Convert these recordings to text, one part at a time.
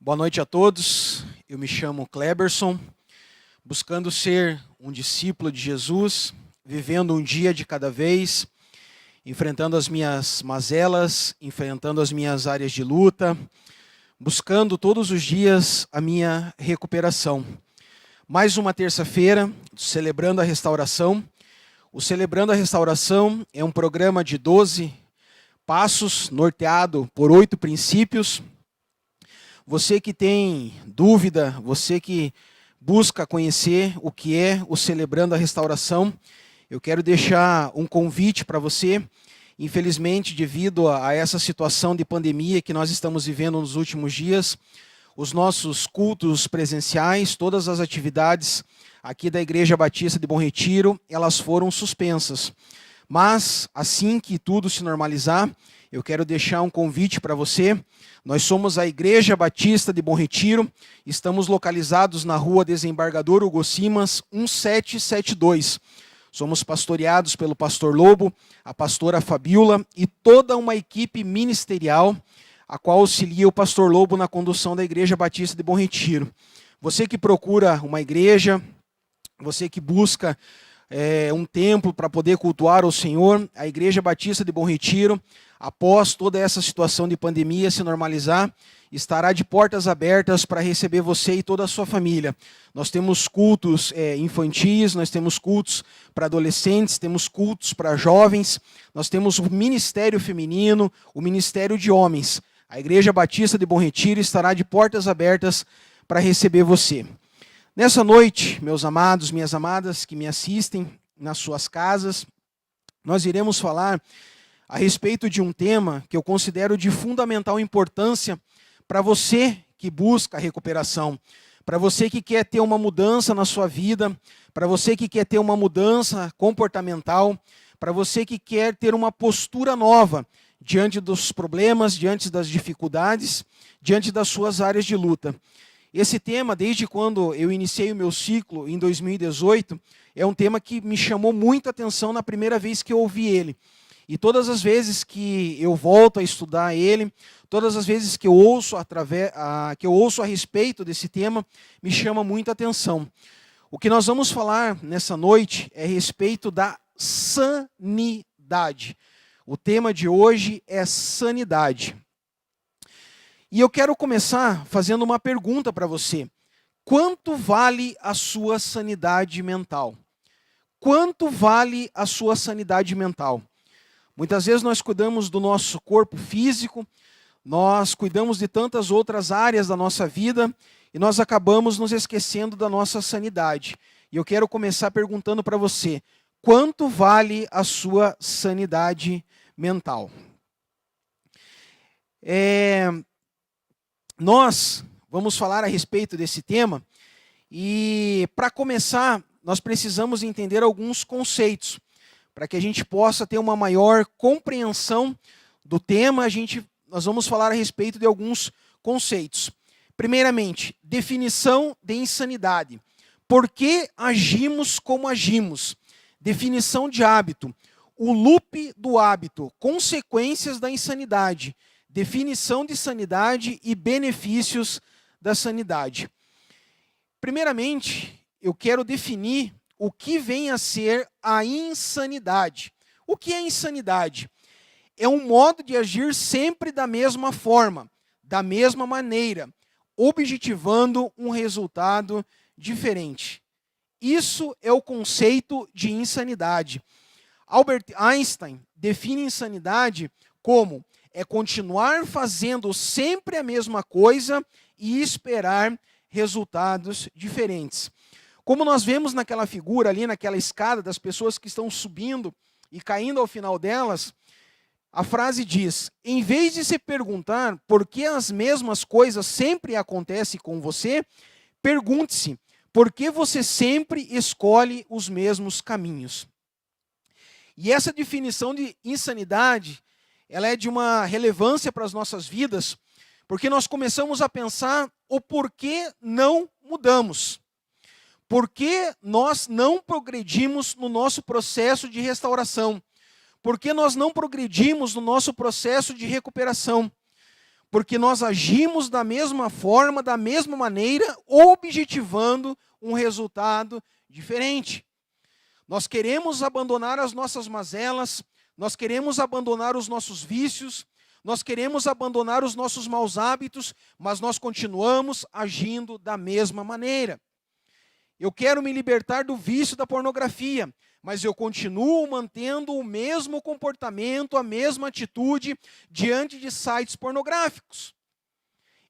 Boa noite a todos, eu me chamo Kleberson, buscando ser um discípulo de Jesus, vivendo um dia de cada vez, enfrentando as minhas mazelas, enfrentando as minhas áreas de luta, buscando todos os dias a minha recuperação. Mais uma terça-feira, celebrando a restauração. O Celebrando a Restauração é um programa de 12 passos, norteado por 8 princípios. Você que tem dúvida, você que busca conhecer o que é o Celebrando a Restauração, eu quero deixar um convite para você. Infelizmente, devido a essa situação de pandemia que nós estamos vivendo nos últimos dias, os nossos cultos presenciais, todas as atividades aqui da Igreja Batista de Bom Retiro, elas foram suspensas. Mas, assim que tudo se normalizar, eu quero deixar um convite para você. Nós somos a Igreja Batista de Bom Retiro, estamos localizados na rua Desembargador Hugo Simas, 1772. Somos pastoreados pelo pastor Lobo, a pastora Fabiola e toda uma equipe ministerial, a qual auxilia o pastor Lobo na condução da Igreja Batista de Bom Retiro. Você que procura uma igreja, você que busca um templo para poder cultuar o Senhor, a Igreja Batista de Bom Retiro, após toda essa situação de pandemia se normalizar, estará de portas abertas para receber você e toda a sua família. Nós temos cultos infantis, nós temos cultos para adolescentes, temos cultos para jovens, nós temos o ministério feminino, o ministério de homens. A Igreja Batista de Bom Retiro estará de portas abertas para receber você. Nessa noite, meus amados, minhas amadas que me assistem nas suas casas, nós iremos falar a respeito de um tema que eu considero de fundamental importância para você que busca a recuperação, para você que quer ter uma mudança na sua vida, para você que quer ter uma mudança comportamental, para você que quer ter uma postura nova diante dos problemas, diante das dificuldades, diante das suas áreas de luta. Esse tema, desde quando eu iniciei o meu ciclo, em 2018, é um tema que me chamou muito a atenção na primeira vez que eu ouvi ele. E todas as vezes que eu volto a estudar ele, todas as vezes que eu ouço a respeito desse tema, me chama muito a atenção. O que nós vamos falar nessa noite é a respeito da sanidade. O tema de hoje é sanidade. E eu quero começar fazendo uma pergunta para você. Quanto vale a sua sanidade mental? Quanto vale a sua sanidade mental? Muitas vezes nós cuidamos do nosso corpo físico, nós cuidamos de tantas outras áreas da nossa vida e nós acabamos nos esquecendo da nossa sanidade. E eu quero começar perguntando para você, quanto vale a sua sanidade mental? Nós vamos falar a respeito desse tema e, para começar, nós precisamos entender alguns conceitos. Para que a gente possa ter uma maior compreensão do tema, nós vamos falar a respeito de alguns conceitos. Primeiramente, definição de insanidade. Por que agimos como agimos? Definição de hábito. O loop do hábito, consequências da insanidade. Definição de sanidade e benefícios da sanidade. Primeiramente, eu quero definir o que vem a ser a insanidade. O que é insanidade? É um modo de agir sempre da mesma forma, da mesma maneira, objetivando um resultado diferente. Isso é o conceito de insanidade. Albert Einstein define insanidade como continuar fazendo sempre a mesma coisa e esperar resultados diferentes. Como nós vemos naquela figura ali, naquela escada das pessoas que estão subindo e caindo ao final delas, a frase diz, em vez de se perguntar por que as mesmas coisas sempre acontecem com você, pergunte-se, por que você sempre escolhe os mesmos caminhos? E essa definição de insanidade, ela é de uma relevância para as nossas vidas, porque nós começamos a pensar o porquê não mudamos. Por que nós não progredimos no nosso processo de restauração? Por que nós não progredimos no nosso processo de recuperação? porque nós agimos da mesma forma, da mesma maneira, objetivando um resultado diferente. Nós queremos abandonar as nossas mazelas, nós queremos abandonar os nossos vícios, nós queremos abandonar os nossos maus hábitos, mas nós continuamos agindo da mesma maneira. Eu quero me libertar do vício da pornografia, mas eu continuo mantendo o mesmo comportamento, a mesma atitude diante de sites pornográficos.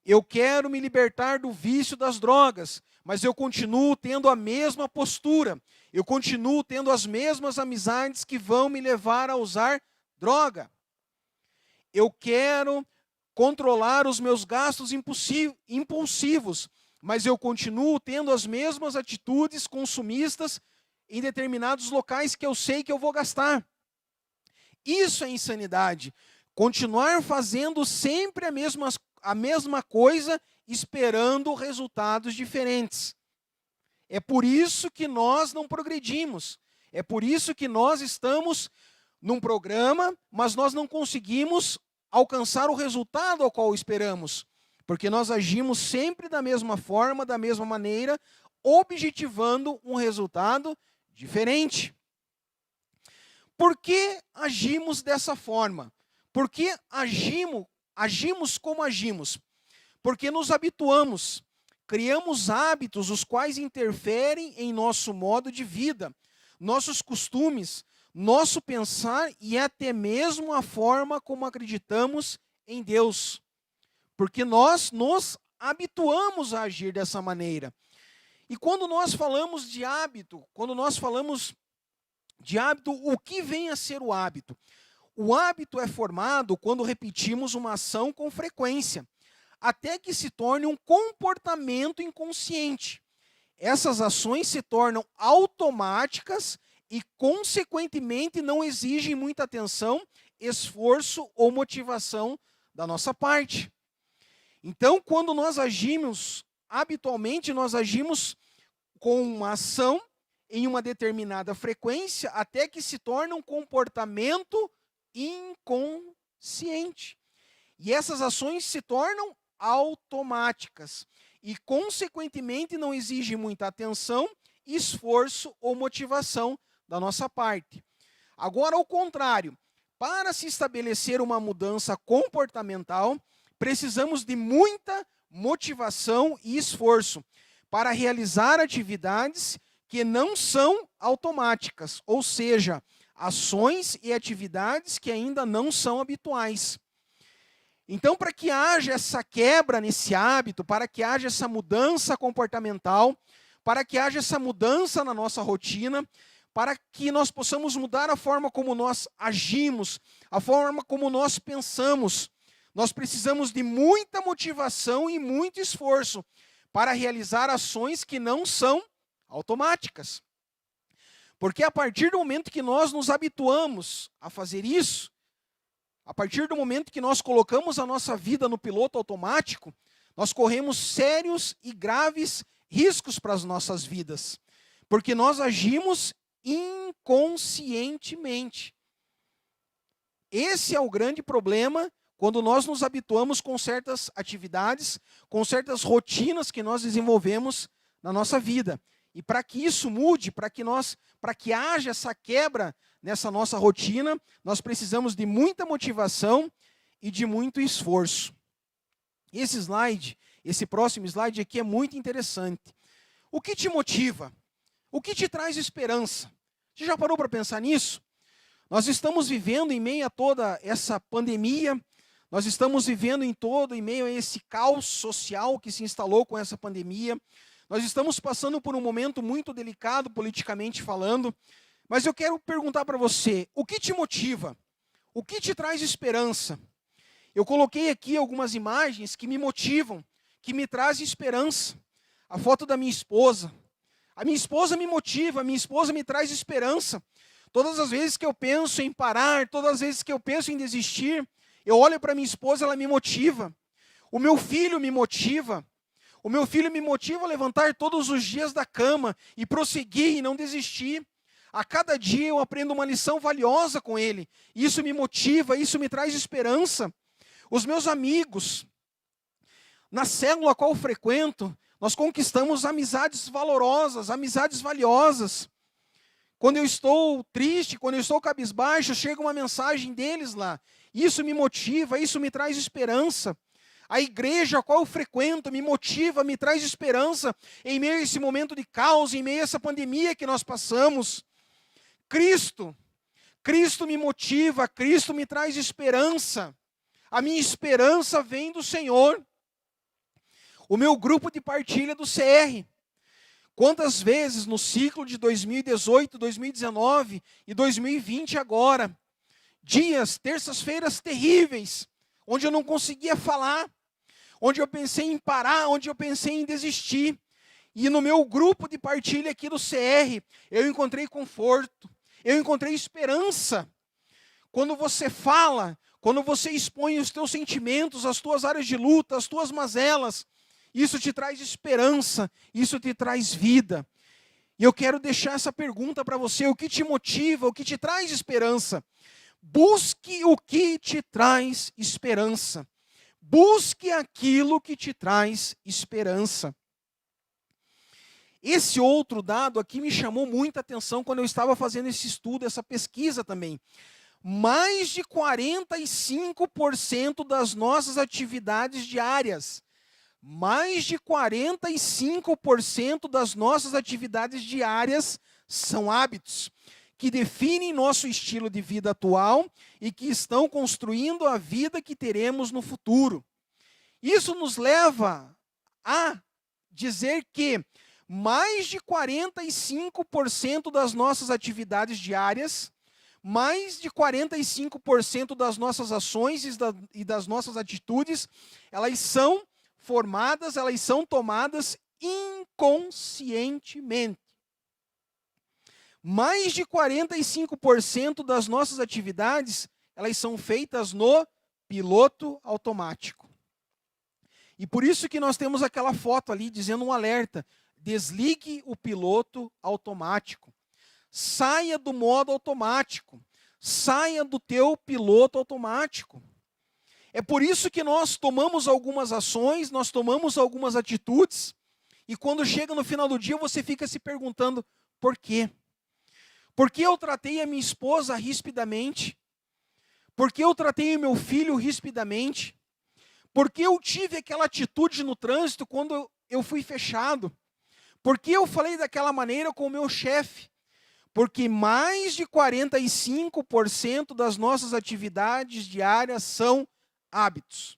Eu quero me libertar do vício das drogas, mas eu continuo tendo a mesma postura. Eu continuo tendo as mesmas amizades que vão me levar a usar droga. Eu quero controlar os meus gastos impulsivos, mas eu continuo tendo as mesmas atitudes consumistas em determinados locais que eu sei que eu vou gastar. Isso é insanidade. Continuar fazendo sempre a mesma coisa, esperando resultados diferentes. É por isso que nós não progredimos. É por isso que nós estamos num programa, mas nós não conseguimos alcançar o resultado ao qual esperamos. Porque nós agimos sempre da mesma forma, da mesma maneira, objetivando um resultado diferente. Por que agimos dessa forma? Por que agimos como agimos? Porque nos habituamos, criamos hábitos os quais interferem em nosso modo de vida, nossos costumes, nosso pensar e até mesmo a forma como acreditamos em Deus. Porque nós nos habituamos a agir dessa maneira. E quando nós falamos de hábito, o que vem a ser o hábito? O hábito é formado quando repetimos uma ação com frequência, até que se torne um comportamento inconsciente. Essas ações se tornam automáticas e, consequentemente, não exigem muita atenção, esforço ou motivação da nossa parte. Então, quando nós agimos, habitualmente nós agimos com uma ação em uma determinada frequência, até que se torna um comportamento inconsciente. E essas ações se tornam automáticas e, consequentemente, não exigem muita atenção, esforço ou motivação da nossa parte. Agora, ao contrário, para se estabelecer uma mudança comportamental, precisamos de muita motivação e esforço para realizar atividades que não são automáticas, ou seja, ações e atividades que ainda não são habituais. Então, para que haja essa quebra nesse hábito, para que haja essa mudança comportamental, para que haja essa mudança na nossa rotina, para que nós possamos mudar a forma como nós agimos, a forma como nós pensamos, nós precisamos de muita motivação e muito esforço para realizar ações que não são automáticas. Porque a partir do momento que nós nos habituamos a fazer isso, a partir do momento que nós colocamos a nossa vida no piloto automático, nós corremos sérios e graves riscos para as nossas vidas. Porque nós agimos inconscientemente. Esse é o grande problema quando nós nos habituamos com certas atividades, com certas rotinas que nós desenvolvemos na nossa vida. E para que isso mude, para que haja essa quebra nessa nossa rotina, nós precisamos de muita motivação e de muito esforço. Esse próximo slide aqui é muito interessante. O que te motiva? O que te traz esperança? Você já parou para pensar nisso? Nós estamos vivendo em meio a toda essa pandemia, nós estamos vivendo em meio a esse caos social que se instalou com essa pandemia. Nós estamos passando por um momento muito delicado, politicamente falando, mas eu quero perguntar para você, o que te motiva? O que te traz esperança? Eu coloquei aqui algumas imagens que me motivam, que me trazem esperança. A foto da minha esposa. A minha esposa me motiva, a minha esposa me traz esperança. Todas as vezes que eu penso em parar, todas as vezes que eu penso em desistir, eu olho para minha esposa, ela me motiva. O meu filho me motiva. O meu filho me motiva a levantar todos os dias da cama e prosseguir e não desistir. A cada dia eu aprendo uma lição valiosa com ele. Isso me motiva, isso me traz esperança. Os meus amigos Na célula a qual eu frequento, nós conquistamos amizades valorosas, amizades valiosas. Quando eu estou triste, quando eu estou cabisbaixo, chega uma mensagem deles lá. Isso me motiva, isso me traz esperança. A igreja a qual eu frequento me motiva, me traz esperança em meio a esse momento de caos, em meio a essa pandemia que nós passamos. Cristo me motiva, Cristo me traz esperança. A minha esperança vem do Senhor. O meu grupo de partilha do CR. Quantas vezes no ciclo de 2018, 2019 e 2020 agora, dias, terças-feiras terríveis, onde eu não conseguia falar, onde eu pensei em parar, onde eu pensei em desistir. E no meu grupo de partilha aqui do CR, eu encontrei conforto, eu encontrei esperança. Quando você fala, quando você expõe os teus sentimentos, as tuas áreas de luta, as tuas mazelas, isso te traz esperança, isso te traz vida. E eu quero deixar essa pergunta para você: o que te motiva, o que te traz esperança? Busque o que te traz esperança. Busque aquilo que te traz esperança. Esse outro dado aqui me chamou muita atenção quando eu estava fazendo esse estudo, essa pesquisa também. Mais de 45% das nossas atividades diárias, mais de 45% das nossas atividades diárias são hábitos que definem nosso estilo de vida atual e que estão construindo a vida que teremos no futuro. Isso nos leva a dizer que mais de 45% das nossas atividades diárias, mais de 45% das nossas ações e das nossas atitudes, elas são formadas, elas são tomadas inconscientemente. Mais de 45% das nossas atividades, elas são feitas no piloto automático. E por isso que nós temos aquela foto ali dizendo um alerta: desligue o piloto automático. Saia do modo automático. Saia do teu piloto automático. É por isso que nós tomamos algumas ações, nós tomamos algumas atitudes, e quando chega no final do dia você fica se perguntando: por quê? Por que eu tratei a minha esposa rispidamente? Por que eu tratei o meu filho rispidamente? Por que eu tive aquela atitude no trânsito quando eu fui fechado? Por que eu falei daquela maneira com o meu chefe? Porque mais de 45% das nossas atividades diárias são hábitos.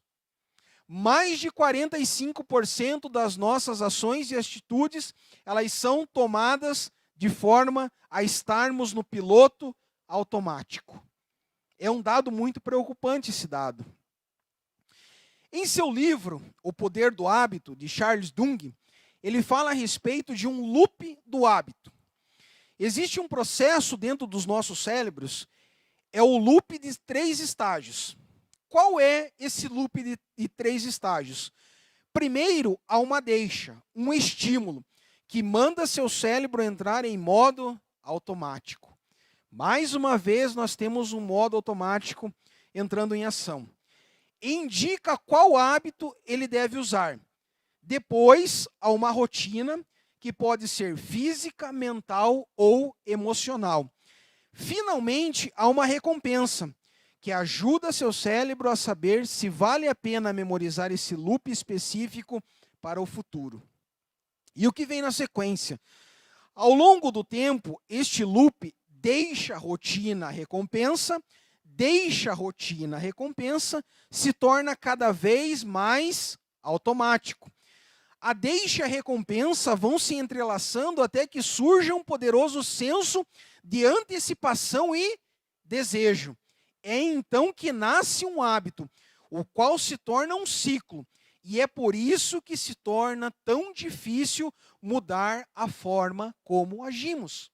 Mais de 45% das nossas ações e atitudes, elas são tomadas de forma a estarmos no piloto automático. É um dado muito preocupante esse dado. Em seu livro, O Poder do Hábito, de Charles Duhigg, ele fala a respeito de um loop do hábito. Existe um processo dentro dos nossos cérebros, é o loop de 3 estágios. Qual é esse loop de 3 estágios? Primeiro, há uma deixa, um estímulo, que manda seu cérebro entrar em modo automático. Mais uma vez, nós temos um modo automático entrando em ação. Indica qual hábito ele deve usar. Depois, há uma rotina, que pode ser física, mental ou emocional. Finalmente, há uma recompensa, que ajuda seu cérebro a saber se vale a pena memorizar esse loop específico para o futuro. E o que vem na sequência? Ao longo do tempo, este loop deixa a rotina recompensa, se torna cada vez mais automático. A deixa e a recompensa vão se entrelaçando até que surja um poderoso senso de antecipação e desejo. É então que nasce um hábito, o qual se torna um ciclo. E é por isso que se torna tão difícil mudar a forma como agimos.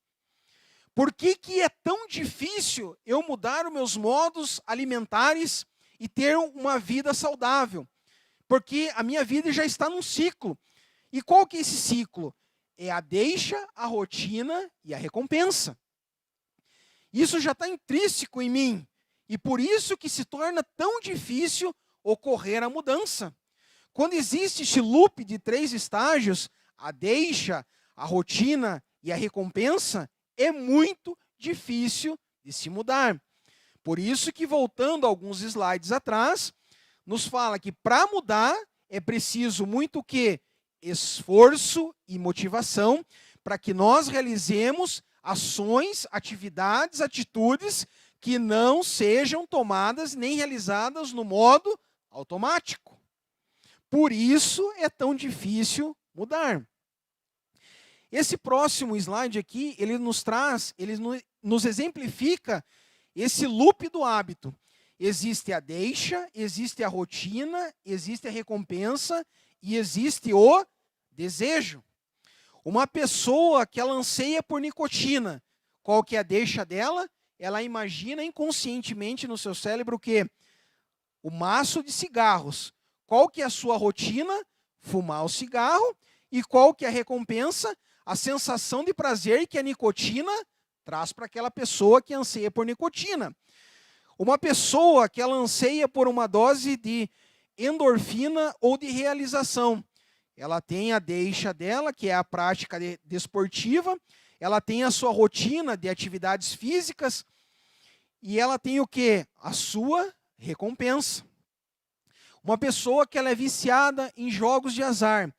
Por que é tão difícil eu mudar os meus modos alimentares e ter uma vida saudável? Porque a minha vida já está num ciclo. E qual que é esse ciclo? É a deixa, a rotina e a recompensa. Isso já está intrínseco em mim. E por isso que se torna tão difícil ocorrer a mudança. Quando existe esse loop de 3 estágios, a deixa, a rotina e a recompensa, é muito difícil de se mudar. Por isso que, voltando alguns slides atrás, nos fala que para mudar é preciso muito o quê? Esforço e motivação para que nós realizemos ações, atividades, atitudes que não sejam tomadas nem realizadas no modo automático. Por isso é tão difícil mudar. Esse próximo slide aqui, ele nos exemplifica esse loop do hábito. Existe a deixa, existe a rotina, existe a recompensa e existe o desejo. Uma pessoa que ela anseia por nicotina, qual que é a deixa dela? Ela imagina inconscientemente no seu cérebro o quê? O maço de cigarros. Qual que é a sua rotina? Fumar o cigarro. E qual que é a recompensa? A sensação de prazer que a nicotina traz para aquela pessoa que anseia por nicotina. Uma pessoa que ela anseia por uma dose de endorfina ou de realização. Ela tem a deixa dela, que é a prática desportiva, ela tem a sua rotina de atividades físicas e ela tem o quê? A sua recompensa. Uma pessoa que ela é viciada em jogos de azar,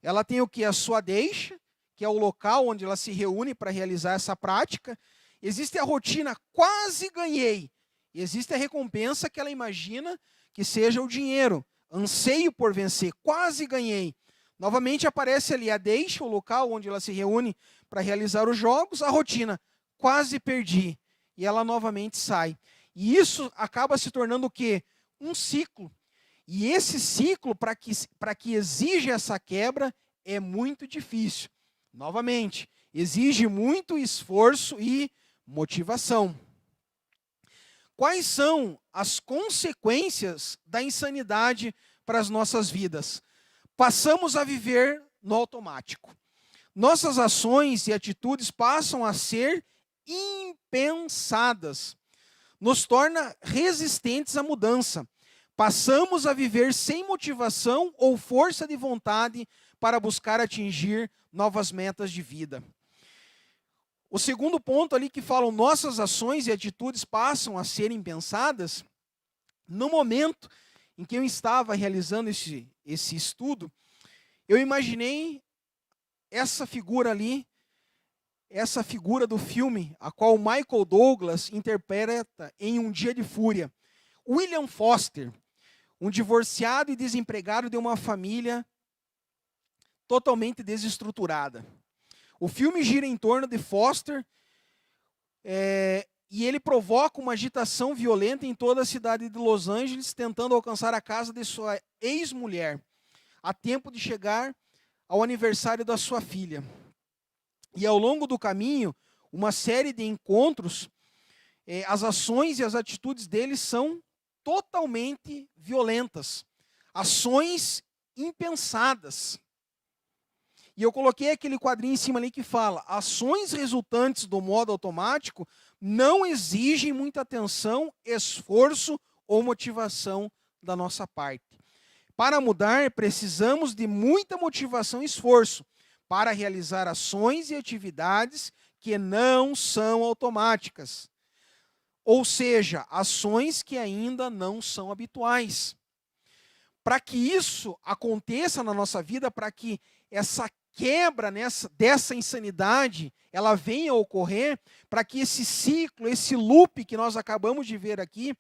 ela tem o quê? A sua deixa, que é o local onde ela se reúne para realizar essa prática. Existe a rotina, quase ganhei. Existe a recompensa que ela imagina que seja o dinheiro. Anseio por vencer, quase ganhei. Novamente aparece ali a deixa, o local onde ela se reúne para realizar os jogos. A rotina, quase perdi. E ela novamente sai. E isso acaba se tornando o quê? Um ciclo. E esse ciclo, para que exija essa quebra, é muito difícil. Novamente, exige muito esforço e motivação. Quais são as consequências da insanidade para as nossas vidas? Passamos a viver no automático. Nossas ações e atitudes passam a ser impensadas. Nos torna resistentes à mudança. Passamos a viver sem motivação ou força de vontade para buscar atingir novas metas de vida. O segundo ponto ali que falam nossas ações e atitudes passam a ser impensadas, no momento em que eu estava realizando esse estudo, eu imaginei essa figura ali, essa figura do filme, a qual Michael Douglas interpreta em Um Dia de Fúria. William Foster, um divorciado e desempregado de uma família totalmente desestruturada. O filme gira em torno de Foster e ele provoca uma agitação violenta em toda a cidade de Los Angeles, tentando alcançar a casa de sua ex-mulher, a tempo de chegar ao aniversário da sua filha. E ao longo do caminho, uma série de encontros, as ações e as atitudes deles são totalmente violentas, ações impensadas. E eu coloquei aquele quadrinho em cima ali que fala: ações resultantes do modo automático não exigem muita atenção, esforço ou motivação da nossa parte. Para mudar, precisamos de muita motivação e esforço para realizar ações e atividades que não são automáticas. Ou seja, ações que ainda não são habituais. Para que isso aconteça na nossa vida, para que essa quebra dessa insanidade, ela venha a ocorrer, para que esse ciclo, esse loop que nós acabamos de ver aqui,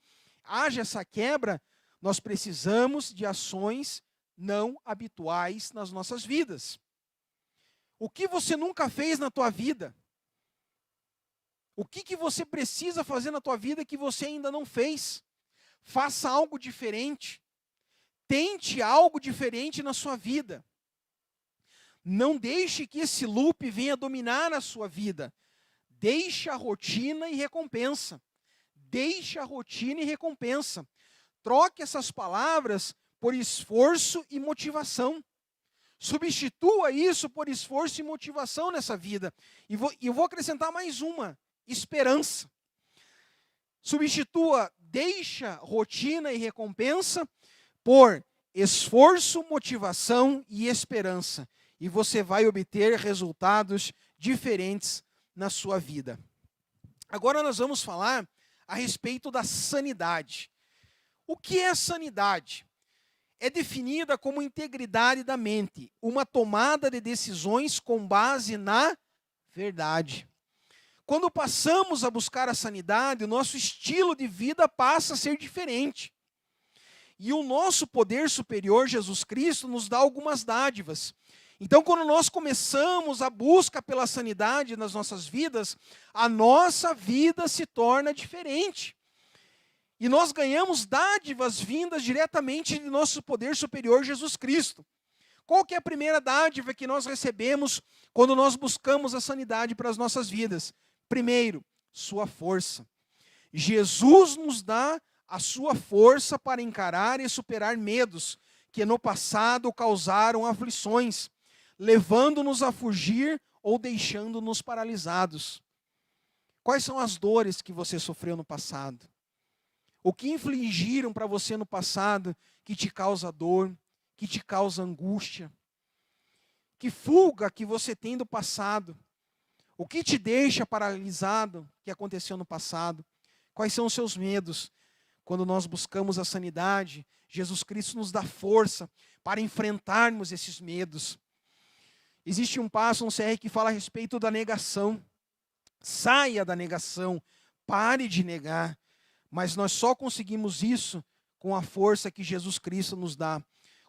haja essa quebra, nós precisamos de ações não habituais nas nossas vidas. O que você nunca fez na tua vida? O que você precisa fazer na tua vida que você ainda não fez? Faça algo diferente. Tente algo diferente na sua vida. Não deixe que esse loop venha dominar a sua vida. Deixe a rotina e recompensa. Deixe a rotina e recompensa. Troque essas palavras por esforço e motivação. Substitua isso por esforço e motivação nessa vida. E eu vou acrescentar mais uma: esperança. Substitua, deixa rotina e recompensa por esforço, motivação e esperança. E você vai obter resultados diferentes na sua vida. Agora nós vamos falar a respeito da sanidade. O que é sanidade? É definida como integridade da mente, uma tomada de decisões com base na verdade. Quando passamos a buscar a sanidade, o nosso estilo de vida passa a ser diferente. E o nosso poder superior, Jesus Cristo, nos dá algumas dádivas. Então, quando nós começamos a busca pela sanidade nas nossas vidas, a nossa vida se torna diferente. E nós ganhamos dádivas vindas diretamente de nosso poder superior, Jesus Cristo. Qual que é a primeira dádiva que nós recebemos quando nós buscamos a sanidade para as nossas vidas? Primeiro, sua força. Jesus nos dá a sua força para encarar e superar medos que no passado causaram aflições, levando-nos a fugir ou deixando-nos paralisados. Quais são as dores que você sofreu no passado? O que infligiram para você no passado que te causa dor, que te causa angústia? Que fuga que você tem do passado? O que te deixa paralisado que aconteceu no passado? Quais são os seus medos? Quando nós buscamos a sanidade, Jesus Cristo nos dá força para enfrentarmos esses medos. Existe um passo no CR que fala a respeito da negação. Saia da negação, pare de negar. Mas nós só conseguimos isso com a força que Jesus Cristo nos dá.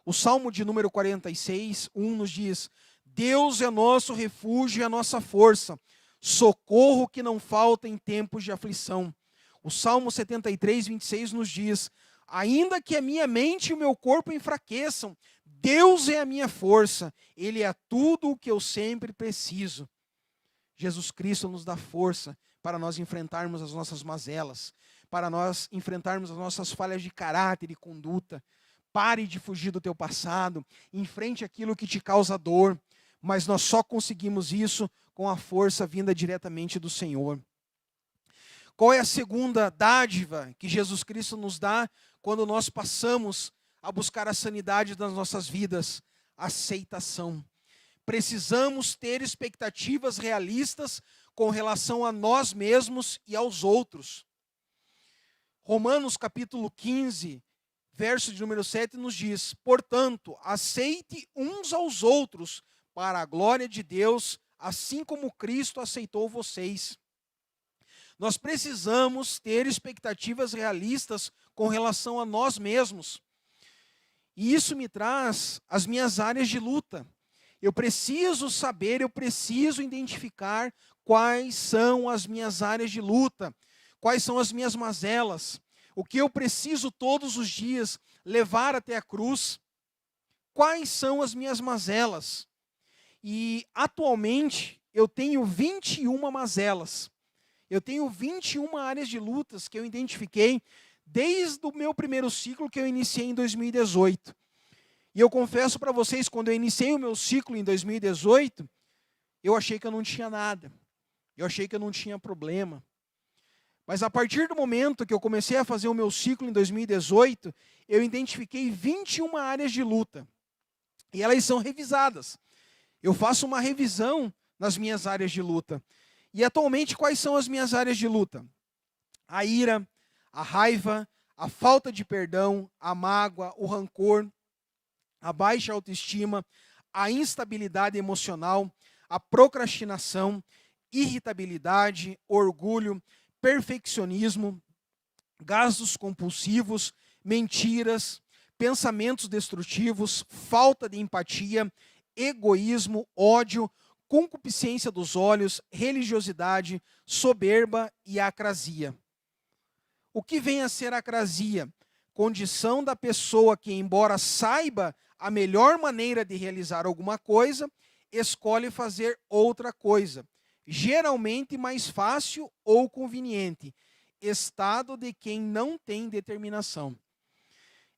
O Salmo de número 46, 1 nos diz: Deus é nosso refúgio e a nossa força, socorro que não falta em tempos de aflição. O Salmo 73, 26 nos diz: ainda que a minha mente e o meu corpo enfraqueçam, Deus é a minha força, Ele é tudo o que eu sempre preciso. Jesus Cristo nos dá força para nós enfrentarmos as nossas mazelas, para nós enfrentarmos as nossas falhas de caráter e conduta. Pare de fugir do teu passado, enfrente aquilo que te causa dor, mas nós só conseguimos isso com a força vinda diretamente do Senhor. Qual é a segunda dádiva que Jesus Cristo nos dá quando nós passamos a buscar a sanidade das nossas vidas? Aceitação. Precisamos ter expectativas realistas com relação a nós mesmos e aos outros. Romanos capítulo 15, verso de número 7 nos diz: portanto, aceite uns aos outros para a glória de Deus, assim como Cristo aceitou vocês. Nós precisamos ter expectativas realistas com relação a nós mesmos. E isso me traz as minhas áreas de luta. Eu preciso saber, eu preciso identificar quais são as minhas áreas de luta, quais são as minhas mazelas, o que eu preciso todos os dias levar até a cruz, quais são as minhas mazelas. E atualmente eu tenho 21 mazelas, eu tenho 21 áreas de lutas que eu identifiquei desde o meu primeiro ciclo que eu iniciei em 2018. E eu confesso para vocês, quando eu iniciei o meu ciclo em 2018, eu achei que eu não tinha nada. Eu achei que eu não tinha problema. Mas a partir do momento que eu comecei a fazer o meu ciclo em 2018, eu identifiquei 21 áreas de luta. E elas são revisadas. Eu faço uma revisão nas minhas áreas de luta. E atualmente, quais são as minhas áreas de luta? A ira, a raiva, a falta de perdão, a mágoa, o rancor, a baixa autoestima, a instabilidade emocional, a procrastinação, irritabilidade, orgulho, perfeccionismo, gastos compulsivos, mentiras, pensamentos destrutivos, falta de empatia, egoísmo, ódio, concupiscência dos olhos, religiosidade, soberba e acrasia. O que vem a ser acrasia? Condição da pessoa que, embora saiba a melhor maneira de realizar alguma coisa, escolhe fazer outra coisa, geralmente mais fácil ou conveniente, estado de quem não tem determinação.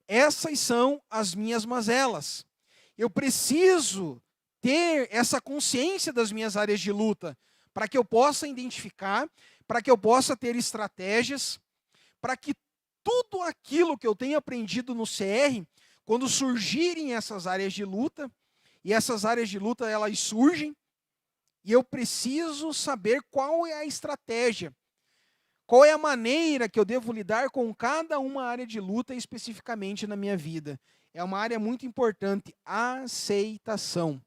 Essas são as minhas mazelas. Eu preciso ter essa consciência das minhas áreas de luta, para que eu possa identificar, para que eu possa ter estratégias, para que tudo aquilo que eu tenho aprendido no CR quando surgirem essas áreas de luta, e essas áreas de luta elas surgem, e eu preciso saber qual é a estratégia, qual é a maneira que eu devo lidar com cada uma área de luta especificamente na minha vida. É uma área muito importante, aceitação.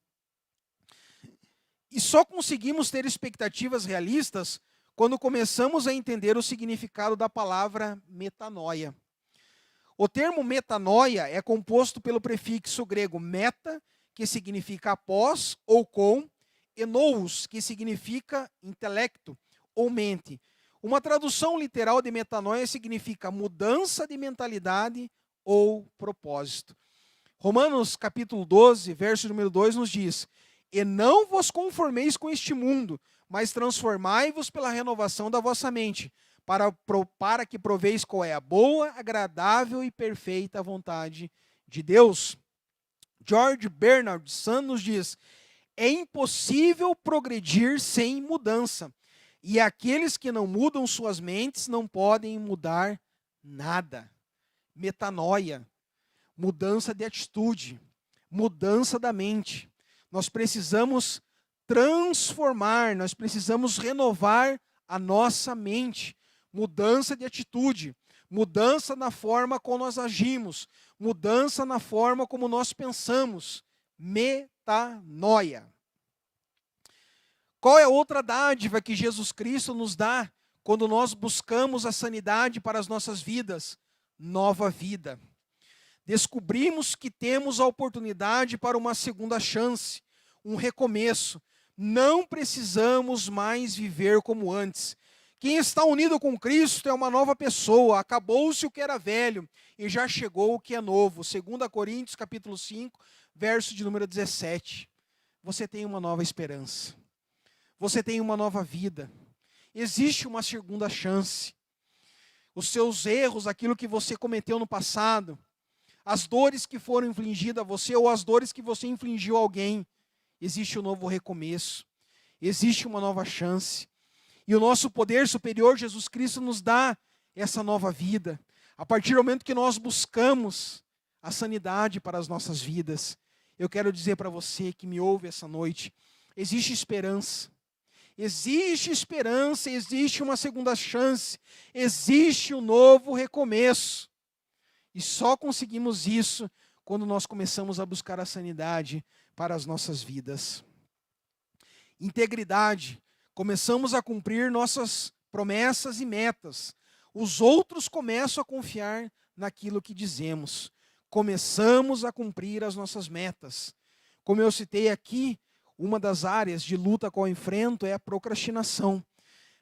E só conseguimos ter expectativas realistas quando começamos a entender o significado da palavra metanoia. O termo metanoia é composto pelo prefixo grego meta, que significa após ou com, e nous, que significa intelecto ou mente. Uma tradução literal de metanoia significa mudança de mentalidade ou propósito. Romanos capítulo 12, verso número 2 nos diz: e não vos conformeis com este mundo, mas transformai-vos pela renovação da vossa mente, para que proveis qual é a boa, agradável e perfeita vontade de Deus. George Bernard Shaw nos diz: é impossível progredir sem mudança, e aqueles que não mudam suas mentes não podem mudar nada. Metanoia, mudança de atitude, mudança da mente. Nós precisamos transformar, nós precisamos renovar a nossa mente. Mudança de atitude, mudança na forma como nós agimos, mudança na forma como nós pensamos. Metanoia. Qual é a outra dádiva que Jesus Cristo nos dá quando nós buscamos a sanidade para as nossas vidas? Nova vida. Descobrimos que temos a oportunidade para uma segunda chance, um recomeço. Não precisamos mais viver como antes. Quem está unido com Cristo é uma nova pessoa, acabou-se o que era velho e já chegou o que é novo. 2 Coríntios capítulo 5, verso de número 17. Você tem uma nova esperança. Você tem uma nova vida. Existe uma segunda chance. Os seus erros, aquilo que você cometeu no passado, as dores que foram infligidas a você ou as dores que você infligiu a alguém, existe um novo recomeço. Existe uma nova chance. E o nosso poder superior, Jesus Cristo, nos dá essa nova vida. A partir do momento que nós buscamos a sanidade para as nossas vidas, eu quero dizer para você que me ouve essa noite, existe esperança. Existe esperança, existe uma segunda chance, existe um novo recomeço. E só conseguimos isso quando nós começamos a buscar a sanidade para as nossas vidas. Integridade. Começamos a cumprir nossas promessas e metas. Os outros começam a confiar naquilo que dizemos. Começamos a cumprir as nossas metas. Como eu citei aqui, uma das áreas de luta que eu enfrento é a procrastinação.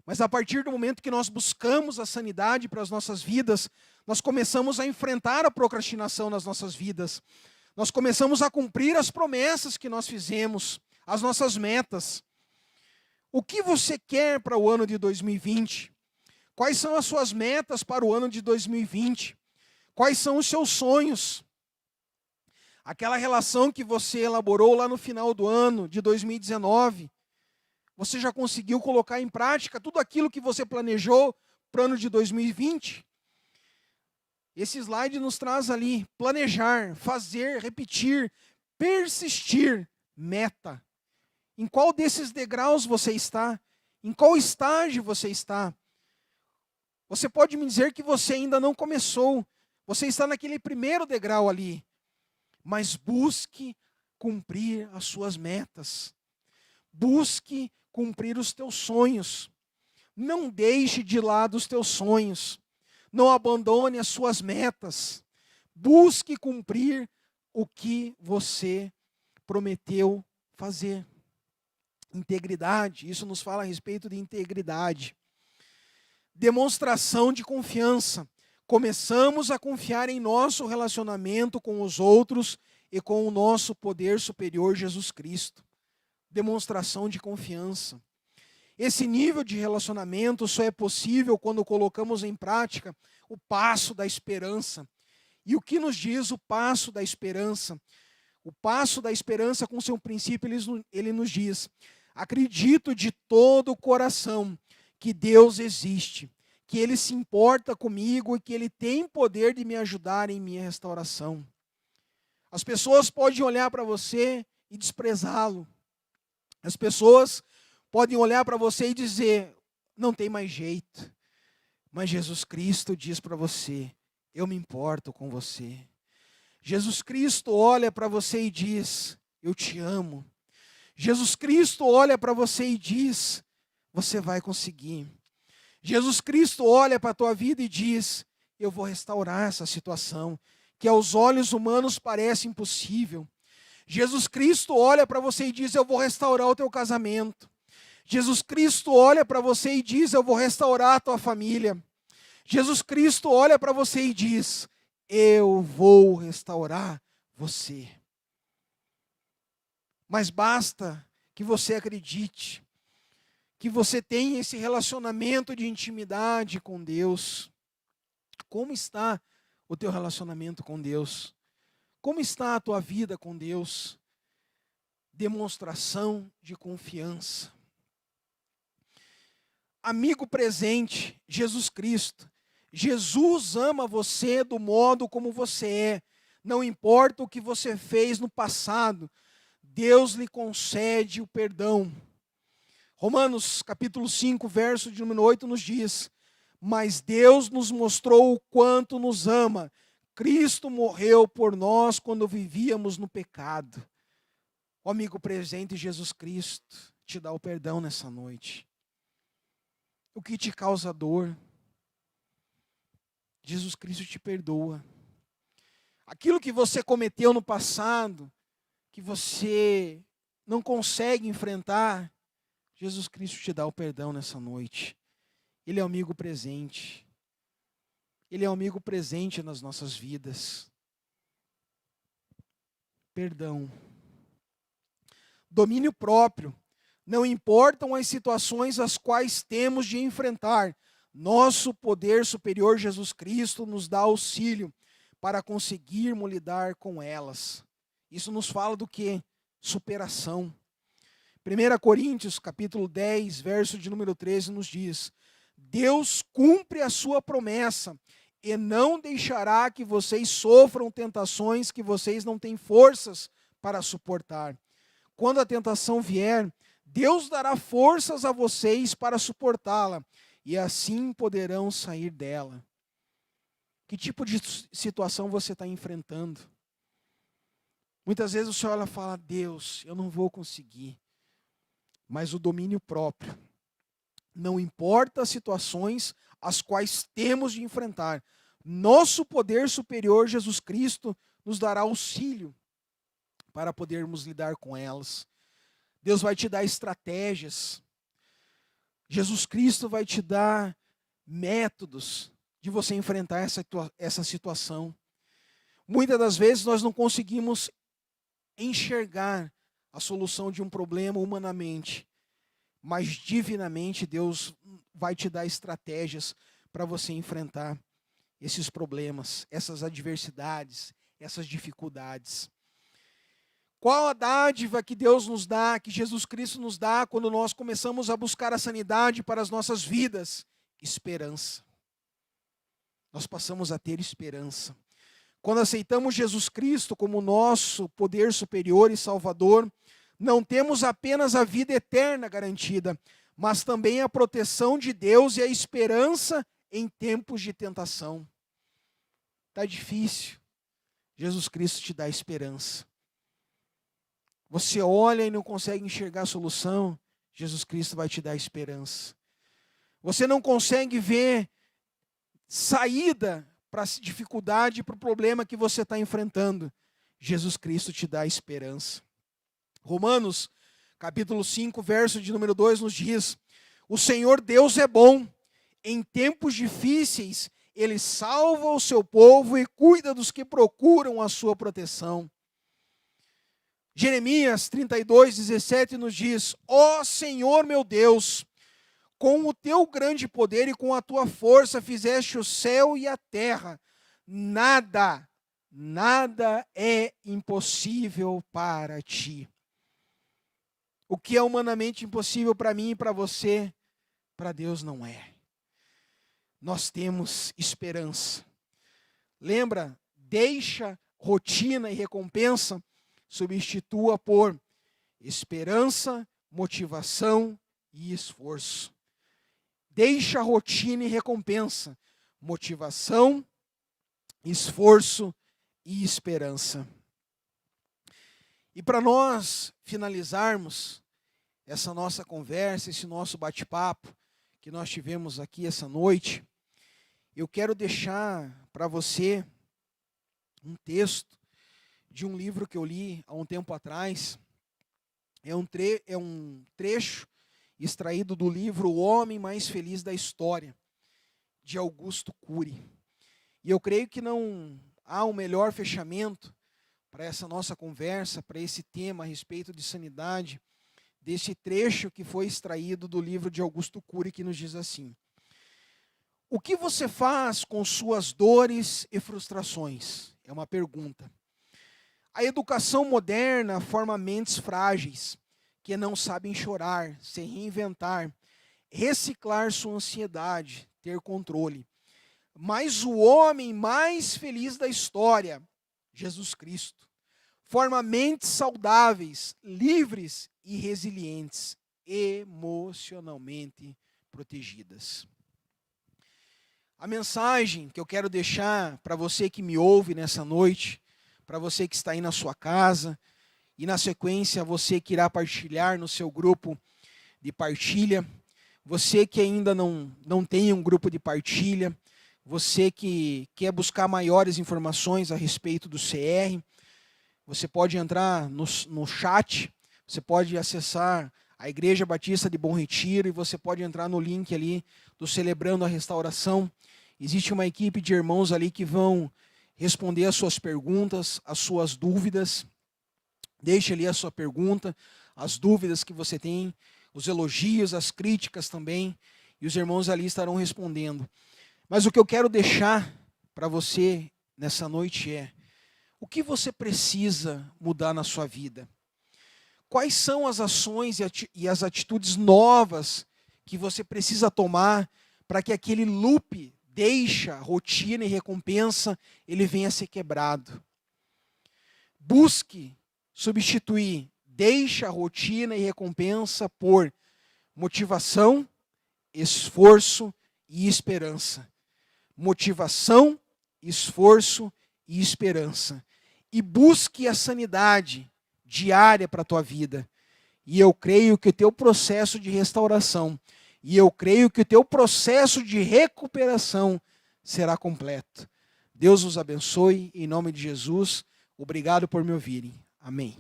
Mas a partir do momento que nós buscamos a sanidade para as nossas vidas, nós começamos a enfrentar a procrastinação nas nossas vidas. Nós começamos a cumprir as promessas que nós fizemos, as nossas metas. O que você quer para o ano de 2020? Quais são as suas metas para o ano de 2020? Quais são os seus sonhos? Aquela relação que você elaborou lá no final do ano de 2019, você já conseguiu colocar em prática tudo aquilo que você planejou para o ano de 2020? Esse slide nos traz ali planejar, fazer, repetir, persistir, meta. Em qual desses degraus você está? Em qual estágio você está? Você pode me dizer que você ainda não começou. Você está naquele primeiro degrau ali. Mas busque cumprir as suas metas. Busque cumprir os teus sonhos. Não deixe de lado os teus sonhos. Não abandone as suas metas. Busque cumprir o que você prometeu fazer. Integridade, isso nos fala a respeito de integridade. Demonstração de confiança. Começamos a confiar em nosso relacionamento com os outros e com o nosso poder superior Jesus Cristo. Demonstração de confiança. Esse nível de relacionamento só é possível quando colocamos em prática o passo da esperança. E o que nos diz o passo da esperança? O passo da esperança, com seu princípio, ele nos diz: acredito de todo o coração que Deus existe, que Ele se importa comigo e que Ele tem poder de me ajudar em minha restauração. As pessoas podem olhar para você e desprezá-lo. As pessoas podem olhar para você e dizer, não tem mais jeito. Mas Jesus Cristo diz para você, eu me importo com você. Jesus Cristo olha para você e diz, eu te amo. Jesus Cristo olha para você e diz, você vai conseguir. Jesus Cristo olha para a tua vida e diz, eu vou restaurar essa situação, que aos olhos humanos parece impossível. Jesus Cristo olha para você e diz, eu vou restaurar o teu casamento. Jesus Cristo olha para você e diz, eu vou restaurar a tua família. Jesus Cristo olha para você e diz, eu vou restaurar você. Mas basta que você acredite, que você tenha esse relacionamento de intimidade com Deus. Como está o teu relacionamento com Deus? Como está a tua vida com Deus? Demonstração de confiança. Amigo presente, Jesus Cristo. Jesus ama você do modo como você é. Não importa o que você fez no passado, Deus lhe concede o perdão. Romanos capítulo 5, verso de número 8 nos diz, mas Deus nos mostrou o quanto nos ama. Cristo morreu por nós quando vivíamos no pecado. O amigo presente, Jesus Cristo, te dá o perdão nessa noite. O que te causa dor, Jesus Cristo te perdoa. Aquilo que você cometeu no passado, que você não consegue enfrentar, Jesus Cristo te dá o perdão nessa noite. Ele é o amigo presente. Ele é o amigo presente nas nossas vidas. Perdão. Domínio próprio. Não importam as situações as quais temos de enfrentar. Nosso poder superior, Jesus Cristo, nos dá auxílio para conseguirmos lidar com elas. Isso nos fala do quê? Superação. 1 Coríntios, capítulo 10, verso de número 13, nos diz, Deus cumpre a sua promessa e não deixará que vocês sofram tentações que vocês não têm forças para suportar. Quando a tentação vier, Deus dará forças a vocês para suportá-la, e assim poderão sair dela. Que tipo de situação você está enfrentando? Muitas vezes o Senhor olha e fala, Deus, eu não vou conseguir. Mas o domínio próprio. Não importa as situações as quais temos de enfrentar. Nosso poder superior, Jesus Cristo, nos dará auxílio para podermos lidar com elas. Deus vai te dar estratégias. Jesus Cristo vai te dar métodos de você enfrentar essa situação. Muitas das vezes nós não conseguimos enxergar a solução de um problema humanamente, mas divinamente Deus vai te dar estratégias para você enfrentar esses problemas, essas adversidades, essas dificuldades. Qual a dádiva que Deus nos dá, que Jesus Cristo nos dá, quando nós começamos a buscar a sanidade para as nossas vidas? Esperança. Nós passamos a ter esperança. Quando aceitamos Jesus Cristo como nosso poder superior e salvador, não temos apenas a vida eterna garantida, mas também a proteção de Deus e a esperança em tempos de tentação. Está difícil. Jesus Cristo te dá esperança. Você olha e não consegue enxergar a solução, Jesus Cristo vai te dar esperança. Você não consegue ver saída para a dificuldade, para o problema que você está enfrentando. Jesus Cristo te dá esperança. Romanos, capítulo 5, verso de número 2 nos diz, o Senhor Deus é bom, em tempos difíceis Ele salva o seu povo e cuida dos que procuram a sua proteção. Jeremias 32, 17 nos diz, ó Senhor meu Deus, com o teu grande poder e com a tua força fizeste o céu e a terra. Nada é impossível para ti. O que é humanamente impossível para mim e para você, para Deus não é. Nós temos esperança. Lembra? Deixa rotina e recompensa, substitua por esperança, motivação e esforço. Deixa a rotina e recompensa, motivação, esforço e esperança. E para nós finalizarmos essa nossa conversa, esse nosso bate-papo que nós tivemos aqui essa noite, eu quero deixar para você um texto de um livro que eu li há um tempo atrás. É um trecho extraído do livro O Homem Mais Feliz da História, de Augusto Cury. E eu creio que não há um melhor fechamento para essa nossa conversa, para esse tema a respeito de sanidade, desse trecho que foi extraído do livro de Augusto Cury, que nos diz assim: o que você faz com suas dores e frustrações? É uma pergunta. A educação moderna forma mentes frágeis, que não sabem chorar, se reinventar, reciclar sua ansiedade, ter controle. Mas o homem mais feliz da história, Jesus Cristo, forma mentes saudáveis, livres e resilientes, emocionalmente protegidas. A mensagem que eu quero deixar para você que me ouve nessa noite, para você que está aí na sua casa, e na sequência você que irá partilhar no seu grupo de partilha, você que ainda não tem um grupo de partilha, você que quer buscar maiores informações a respeito do CR, você pode entrar no chat, você pode acessar a Igreja Batista de Bom Retiro e você pode entrar no link ali do Celebrando a Restauração. Existe uma equipe de irmãos ali que vão responder as suas perguntas, as suas dúvidas. Deixe ali a sua pergunta, as dúvidas que você tem, os elogios, as críticas também, e os irmãos ali estarão respondendo. Mas o que eu quero deixar para você nessa noite é: o que você precisa mudar na sua vida? Quais são as ações e as atitudes novas que você precisa tomar para que aquele loop deixa, rotina e recompensa, ele venha a ser quebrado? Busque substituir deixa, rotina e recompensa por motivação, esforço e esperança. Motivação, esforço e esperança. E busque a sanidade diária para a tua vida. E eu creio que o teu processo de restauração, e eu creio que o teu processo de recuperação será completo. Deus os abençoe, em nome de Jesus. Obrigado por me ouvirem. Amém.